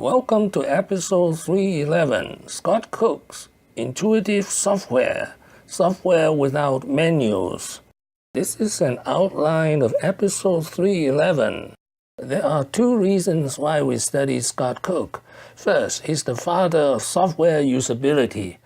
Welcome to episode 311, Scott Cook's Intuitive Software, Software Without Menus. This is an outline of episode 311. There are two reasons why we study Scott Cook. First, he's the father of software usability.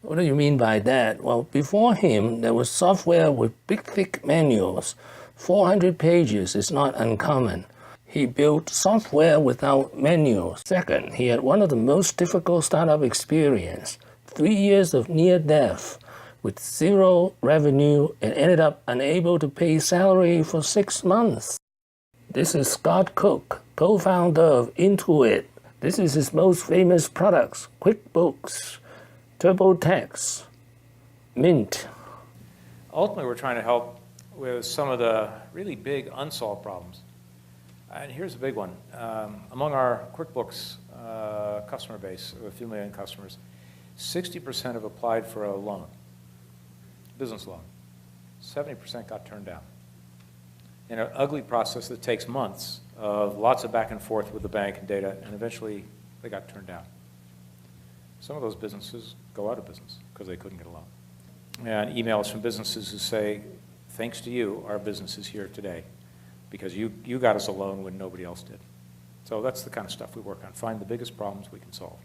What do you mean by that? Well, before him, there was software with big, thick manuals. 400 pages is not uncommon. He built software without menus. Second, he had one of the most difficult startup experience. 3 years of near death with zero revenue and ended up unable to pay salary for 6 months. This is Scott Cook, co-founder of Intuit. This is his most famous products: QuickBooks, TurboTax, Mint. Ultimately, we're trying to help with some of the really big unsolved problems. And here's a big one. Among our QuickBooks customer base, of a few million customers, 60% have applied for a loan, business loan. 70% got turned down. In an ugly process that takes months of lots of back and forth with the bank and data, and eventually they got turned down. Some of those businesses go out of business because they couldn't get a loan. And emails from businesses who say, thanks to you, our business is here today, because you got us a loan when nobody else did. So that's the kind of stuff we work on, find the biggest problems we can solve.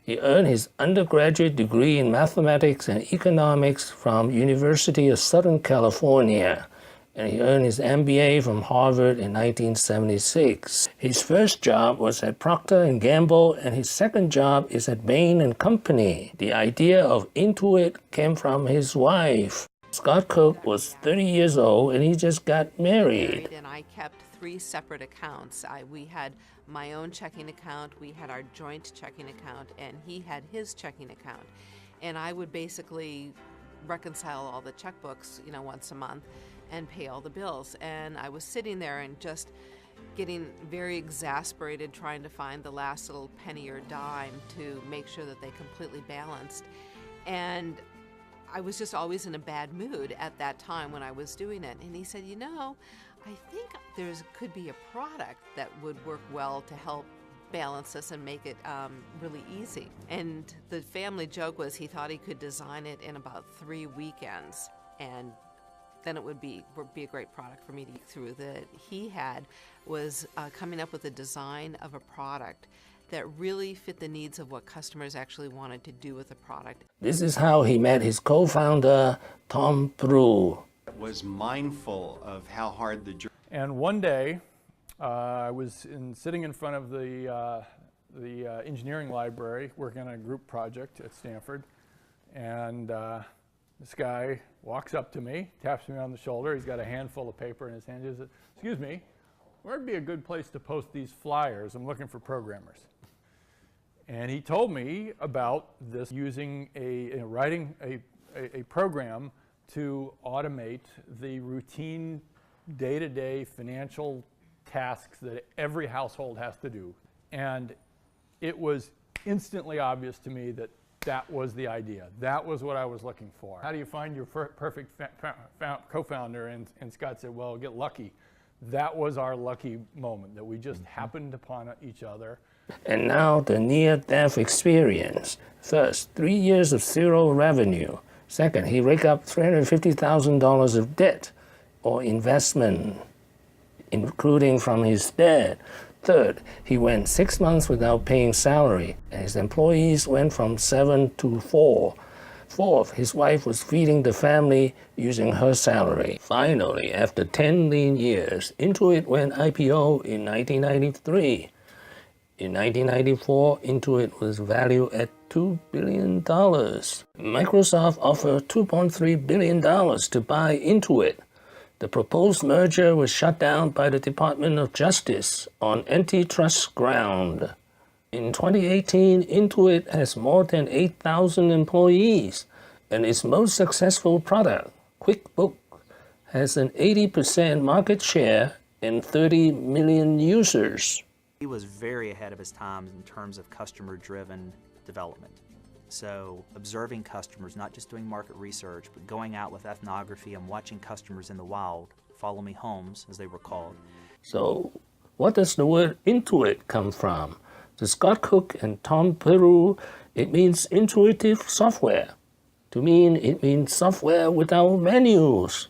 He earned his undergraduate degree in mathematics and economics from University of Southern California, and he earned his MBA from Harvard in 1976. His first job was at Procter & Gamble, and his second job is at Bain & Company. The idea of Intuit came from his wife. Scott Cook was 30 years old, and he just got married. And I kept 3 separate accounts. We had my own checking account, we had our joint checking account, and he had his checking account. And I would basically reconcile all the checkbooks, once a month and pay all the bills. And I was sitting there and just getting very exasperated trying to find the last little penny or dime to make sure that they completely balanced. And I was just always in a bad mood at that time when I was doing it. And he said, I think could be a product that would work well to help balance this and make it really easy. And the family joke was he thought he could design it in about 3 weekends, and then it would be a great product for me to get through. That he was coming up with a design of a product that really fit the needs of what customers actually wanted to do with the product. This is how he met his co-founder, Tom Brew. Was mindful of how hard the journey. And one day, I was sitting in front of the engineering library working on a group project at Stanford, and this guy walks up to me, taps me on the shoulder. He's got a handful of paper in his hand. He says, "Excuse me, where'd be a good place to post these flyers? I'm looking for programmers." And he told me about this using writing a program to automate the routine day-to-day financial tasks that every household has to do. And it was instantly obvious to me that that was the idea. That was what I was looking for. How do you find your perfect co-founder? And Scott said, well, get lucky. That was our lucky moment, that we just happened upon each other. And now the near-death experience. First, 3 years of zero revenue. Second, he raked up $350,000 of debt or investment, including from his dad. Third, he went 6 months without paying salary, and his employees went from 7 to 4. Fourth, his wife was feeding the family using her salary. Finally, after 10 lean years, Intuit went IPO in 1993. In 1994, Intuit was valued at $2 billion. Microsoft offered $2.3 billion to buy Intuit. The proposed merger was shut down by the Department of Justice on antitrust ground. In 2018, Intuit has more than 8,000 employees, and its most successful product, QuickBook, has an 80% market share and 30 million users. He was very ahead of his time in terms of customer-driven development. So observing customers, not just doing market research, but going out with ethnography and watching customers in the wild, follow me homes, as they were called. So what does the word Intuit come from? To Scott Cook and Tom Peru, it means intuitive software. To me, it means software without menus.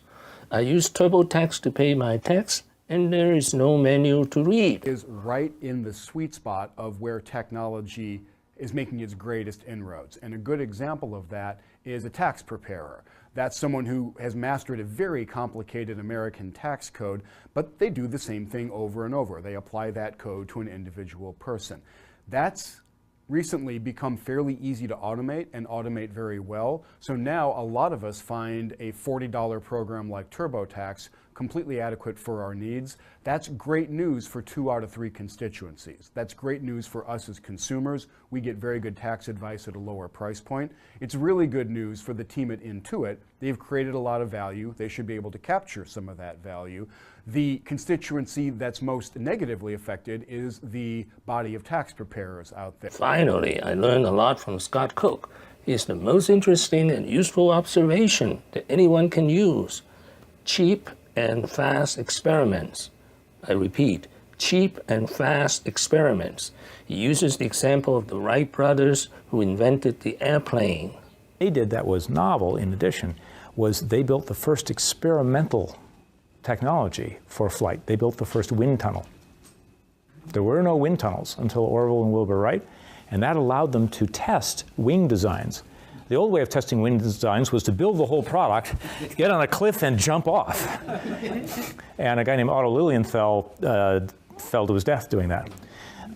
I use TurboTax to pay my tax, and there is no menu to read. Is right in the sweet spot of where technology is making its greatest inroads. And a good example of that is a tax preparer. That's someone who has mastered a very complicated American tax code, but they do the same thing over and over. They apply that code to an individual person. That's recently become fairly easy to automate and automate very well. So now a lot of us find a $40 program like TurboTax completely adequate for our needs. That's great news for 2 out of 3 constituencies. That's great news for us as consumers. We get very good tax advice at a lower price point. It's really good news for the team at Intuit. They've created a lot of value. They should be able to capture some of that value. The constituency that's most negatively affected is the body of tax preparers out there. Finally, I learned a lot from Scott Cook. He's the most interesting and useful observation that anyone can use. Cheap and fast experiments. I repeat, cheap and fast experiments. He uses the example of the Wright brothers who invented the airplane. They did that was novel, in addition, was they built the first experimental technology for flight. They built the first wind tunnel. There were no wind tunnels until Orville and Wilbur Wright, and that allowed them to test wing designs. The old way of testing wing designs was to build the whole product, get on a cliff, and jump off. And a guy named Otto Lilienthal fell to his death doing that.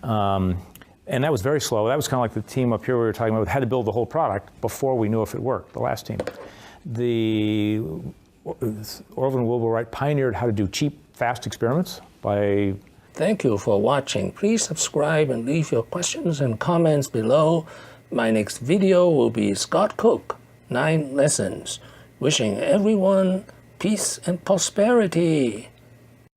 And that was very slow. That was kind of like the team up here we were talking about, had to build the whole product before we knew if it worked, the last team. The Orville and Wilbur Wright pioneered how to do cheap, fast experiments by... Thank you for watching. Please subscribe and leave your questions and comments below. My next video will be Scott Cook, 9 lessons. Wishing everyone peace and prosperity.